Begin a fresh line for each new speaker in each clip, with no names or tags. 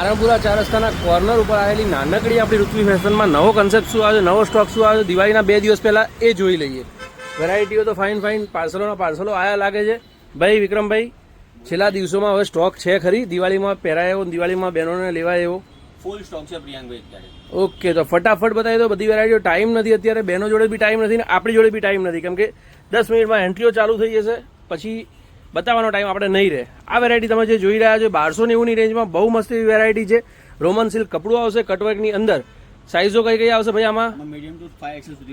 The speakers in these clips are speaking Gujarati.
નારણપુરા 4 રસ્તાના કોર્નર ઉપર આવેલી નાનકડી આપણી ઋત્વી ફેશનમાં નવો કન્સેપ્ટ શું આવે, નવો સ્ટોક શું આવે, દિવાળીના 2 દિવસ પહેલાં એ જોઈ લઈએ. વેરાયટીઓ તો ફાઇન પાર્સલો આયા લાગે છે. ભાઈ વિક્રમભાઈ, છેલ્લા દિવસોમાં હવે સ્ટોક છે ખરી દિવાળીમાં પહેરાય એવો, દિવાળીમાં બહેનોને લેવાય એવો?
ફૂલ સ્ટોક છે પ્રિયાંકભાઈ અત્યારે.
ઓકે, તો ફટાફટ બતાવી દો બધી વેરાયટીઓ. ટાઈમ નથી અત્યારે, બહેનો જોડે બી ટાઈમ નથી ને આપણી જોડે બી ટાઈમ નથી, કેમ કે 10 મિનિટમાં એન્ટ્રીઓ ચાલુ થઈ જશે, પછી બતાવવાનો ટાઈમ આપણે નહીં રહે. આ વેરાયટી તમે જે જોઈ રહ્યા છો 1290ની રેન્જમાં બહુ મસ્ત એવી વેરાયટી છે. રોમન સિલ્ક કપડું આવશે કટવર્કની અંદર. સાઇઝો કઈ આવશે ભાઈ આમાં?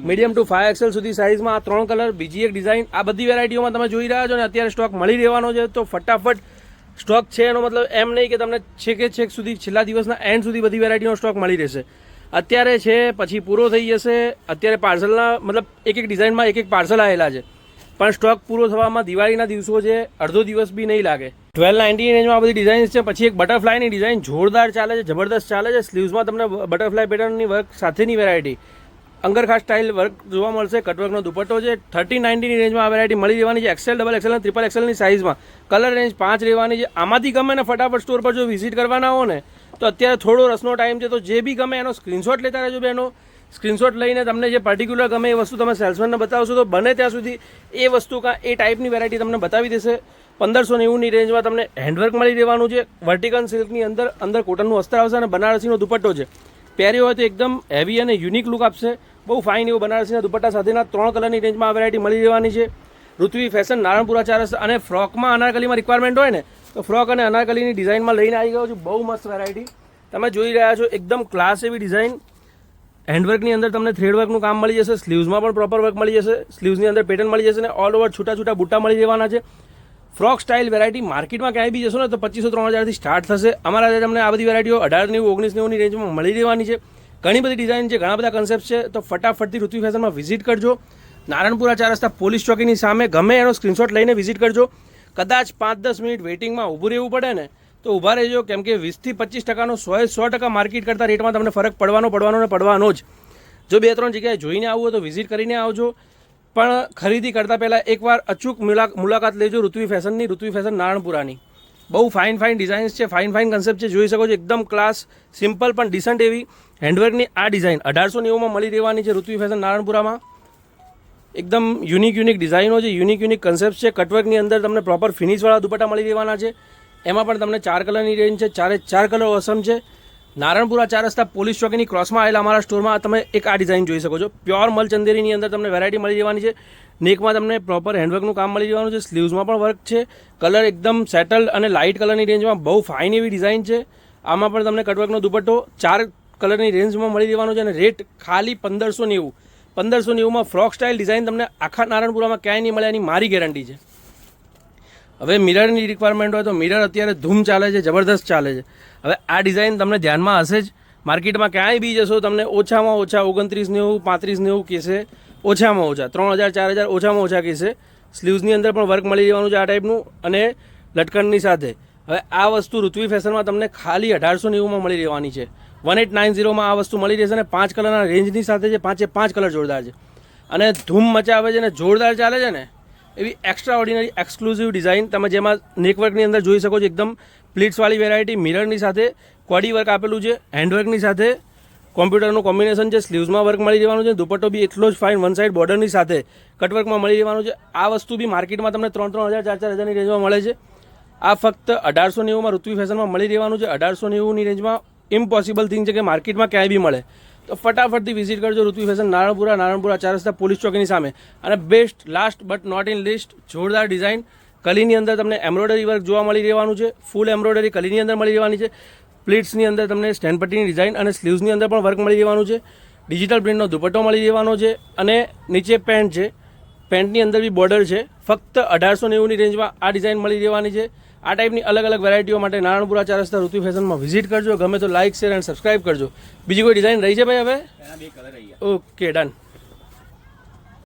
મીડિયમ ટુ 5XL સુધી સાઇઝમાં આ 3 કલર, બીજી એક ડિઝાઇન. આ બધી વેરાયટીઓમાં તમે જોઈ રહ્યા છો ને અત્યારે સ્ટોક મળી રહેવાનો છે. તો ફટાફટ સ્ટોક છે એનો મતલબ એમ નહીં કે તમને છેક સુધી છેલ્લા દિવસના એન્ડ સુધી બધી વેરાયટીનો સ્ટોક મળી રહેશે. અત્યારે છે પછી પૂરો થઈ જશે. અત્યારે પાર્સલના મતલબ એક ડિઝાઇનમાં એક પાર્સલ આવેલા છે, પણ સ્ટોક પૂરો થવામાં દિવાળીના દિવસો છે, અડધો દિવસ બી નહીં લાગે. 1290 રેન્જમાં આ બધી ડિઝાઇન્સ છે. પછી એક બટરફ્લાયની ડિઝાઇન જોરદાર ચાલે છે, જબરદસ્ત ચાલે છે. સ્લીવ્સમાં તમને બટરફ્લાય પેટર્નની વર્ક સાથેની વેરાયટી, અંગરખા સ્ટાઇલ વર્ક જોવા મળશે. કટવર્કનો દુપટ્ટો છે. 1390ની રેન્જમાં આ વેરાયટી મળી રહેવાની છે. XL, XXL અને XXXની સાઇઝમાં. કલર રેન્જ 5 રહેવાની છે. આમાંથી ગમે ને ફટાફટ સ્ટોર પર જો વિઝિટ કરવાના હો ને તો અત્યારે થોડો રસનો ટાઈમ છે, તો જે બી ગમે એનો સ્ક્રીનશોટ લેતા રહેજો બેનો. સ્ક્રીનશોટ લઈને તમને જે પર્ટિક્યુલર ગમે એ વસ્તુ તમે સેલ્સમેનને બતાવશો તો બને ત્યાં સુધી એ વસ્તુ કાં એ ટાઈપની વેરાયટી તમને બતાવી દેશે. 1590ની રેન્જમાં તમને હેન્ડવર્ક મળી રહેવાનું છે. વર્ટિકલ સિલ્કની અંદર કોટનનું અસ્ત્ર આવશે અને બનારસીનો દુપટ્ટો છે. પહેર્યો હોય તો એકદમ હેવી અને યુનિક લુક આપશે. બહુ ફાઇન એવો બનારસીના દુપટ્ટા સાથેના 3 કલરની રેન્જમાં આ વેરાયટી મળી રહેવાની છે. ઋત્વી ફેશન નારણપુરા 4 રસ્તા. અને ફ્રોકમાં અનારકલીમાં રિક્વાયરમેન્ટ હોય ને તો ફ્રોક અને અનારકલીની ડિઝાઇનમાં લઈને આવી ગયો છું. બહુ મસ્ત વેરાયટી તમે જોઈ રહ્યા છો. એકદમ ક્લાસ એવી ડિઝાઇન. હેન્ડવર્કની અંદર તમને થ્રેડવર્કનું કામ મળી જશે. સ્લીવ્સમાં પણ પ્રોપર વર્ક મળી જશે. સ્લીવ્સની અંદર પેટર્ન મળી જશે અને ઓલ ઓવર છૂટા બુટ્ટા મળી જવાના છે. ફ્રોક સ્ટાઇલ વેરાયટી માર્કેટમાં ક્યાંય બી જશો ને તો 2500-3000થી સ્ટાર્ટ થશે. અમારા તમને આ બધી વેરાયટીઓ 1890-1990ની રેન્જમાં મળી રહેવાની છે. ઘણી બધી ડિઝાઇન છે, ઘણા બધા કન્સેપ્ટ છે. તો ફટાફટથી ઋત્વી ફેશનમાં વિઝિટ કરજો. નારણપુરા 4 રસ્તા પોલીસ ચોકીની સામે. ગમે એનો સ્ક્રીનશોટ લઈને વિઝિટ કરજો. કદાચ 5-10 મિનિટ વેઇટિંગમાં ઊભું રહેવું પડે ને તો ઊભા રહેજો, કેમ કે 20-25%નો 100% માર્કેટ કરતાં રેટમાં તમને ફરક પડવાનો જ. જો 2-3 જગ્યાએ જોઈને આવવું હોય તો વિઝિટ કરીને આવજો, પણ ખરીદી કરતાં પહેલાં એકવાર અચૂક મુલાકાત લેજો ઋત્વી ફેશનની, ઋત્વી ફેશન નારણપુરાની. બહુ ફાઇન ડિઝાઇન્સ છે, ફાઇન કન્સેપ્ટ છે, જોઈ શકો છો. એકદમ ક્લાસ, સિમ્પલ પણ ડિસન્ટ એવી હેન્ડવર્કની આ ડિઝાઇન 1890માં મળી રહેવાની છે ઋત્વી ફેશન નારણપુરામાં. એકદમ યુનિક ડિઝાઇનો છે, યુનિક કન્સેપ્ટ છે. કટવર્કની અંદર તમને પ્રોપર ફિનિશવાળા દુપટ્ટા મળી રહેવાના છે. એમાં પણ તમને 4 કલરની રેન્જ છે. 4 કલર ઓસમ છે. નારણપુરા 4 રસ્તા પોલીસ ચોકીની ક્રોસમાં આવેલા અમારા સ્ટોરમાં તમે એક આ ડિઝાઇન જોઈ શકો છો. પ્યોર મલ ચંદેરીની અંદર તમને વેરાયટી મળી જવાની છે. નેકમાં તમને પ્રોપર હેન્ડવર્કનું કામ મળી જવાનું છે. સ્લીવ્સમાં પણ વર્ક છે. કલર એકદમ સેટલ અને લાઇટ કલરની રેન્જમાં બહુ ફાઇન એવી ડિઝાઇન છે. આમાં પણ તમને કટવર્કનો દુપટ્ટો 4 કલરની રેન્જમાં મળી રહેવાનો છે અને રેટ ખાલી 1590. 1590માં ફ્રોક સ્ટાઇલ ડિઝાઇન તમને આખા નારણપુરામાં ક્યાંય નહીં મળે, એની મારી ગેરંટી છે. હવે મિરરની રિક્વાયરમેન્ટ હોય તો મિરર અત્યારે ધૂમ ચાલે છે, જબરદસ્ત ચાલે છે. હવે આ ડિઝાઇન તમને ધ્યાનમાં હશે જ. માર્કેટમાં ક્યાંય બી જશો તમને ઓછામાં ઓછા 2990, 3590 કહેશે. ઓછામાં ઓછા 3000-4000 ઓછામાં ઓછા કહેશે. સ્લીવ્સની અંદર પણ વર્ક મળી જવાનું છે આ ટાઈપનું અને લટકણની સાથે. હવે આ વસ્તુ ઋત્વી ફેશનમાં તમને ખાલી 1890માં મળી રહેવાની છે. 1890માં આ વસ્તુ મળી રહેશે અને 5 કલરના રેન્જની સાથે છે. 5 કલર જોરદાર છે અને ધૂમ મચાવે છે અને જોરદાર ચાલે છે ને એવી એક્સ્ટ્રા ઓર્ડિનરી એક્સક્લુઝિવ ડિઝાઇન તમે જેમાં નેકવર્કની અંદર જોઈ શકો છો. એકદમ પ્લીટ્સવાળી વેરાયટી, મિરરની સાથે કોડી વર્ક આપેલું છે, હેન્ડવર્કની સાથે કોમ્પ્યુટરનું કોમ્બિનેશન છે. સ્લીવ્સમાં વર્ક મળી રહેવાનું છે. દુપટ્ટો બી એટલો જ ફાઇન વન સાઇડ બોર્ડરની સાથે કટવર્કમાં મળી રહેવાનું છે. આ વસ્તુ બી માર્કેટમાં તમને 3-3000, 4-4000ની રેન્જમાં મળે છે. આ ફક્ત 1890માં ઋત્વી ફેશનમાં મળી રહેવાનું છે. 1890ની રેન્જમાં ઇમ્પોસિબલ થિંગ છે કે માર્કેટમાં ક્યાંય બી મળે. તો ફટાફટથી વિઝિટ કરજો ઋત્વી ફેશન નારણપુરા 4 રસ્તા પોલીસ ચોકીની સામે. અને best, last but not in list, જોરદાર ડિઝાઇન. કલીની અંદર તમને એમ્બ્રોઇડરી વર્ક જોવા મળી રહેવાનું છે. ફૂલ એમ્બ્રોઇડરી કલીની અંદર મળી રહેવાની છે. પ્લીટ્સની અંદર તમને સ્ટેન્ડ પટ્ટીની ડિઝાઇન અને સ્લીવ્સની અંદર પણ વર્ક મળી રહેવાનું છે. ડિજિટલ પ્રિન્ટનો દુપટ્ટો મળી રહેવાનો છે અને નીચે પેન્ટ છે. પેન્ટની અંદર બી બોર્ડર છે. ફક્ત 1890ની રેન્જમાં આ ડિઝાઇન મળી રહેવાની છે. આ ટાઈપની અલગ વેરાયટીઓ માટે નારણપુરા 4 રસ્તા ઋત્વી ફેશનમાં વિઝિટ કરજો. ગમે તો લાઇક, શેર અને સબસ્ક્રાઇબ કરજો. બીજી કોઈ ડિઝાઇન રહી છે ભાઈ હવે?
એના 2 કલર રહી ગયા.
Okay, done.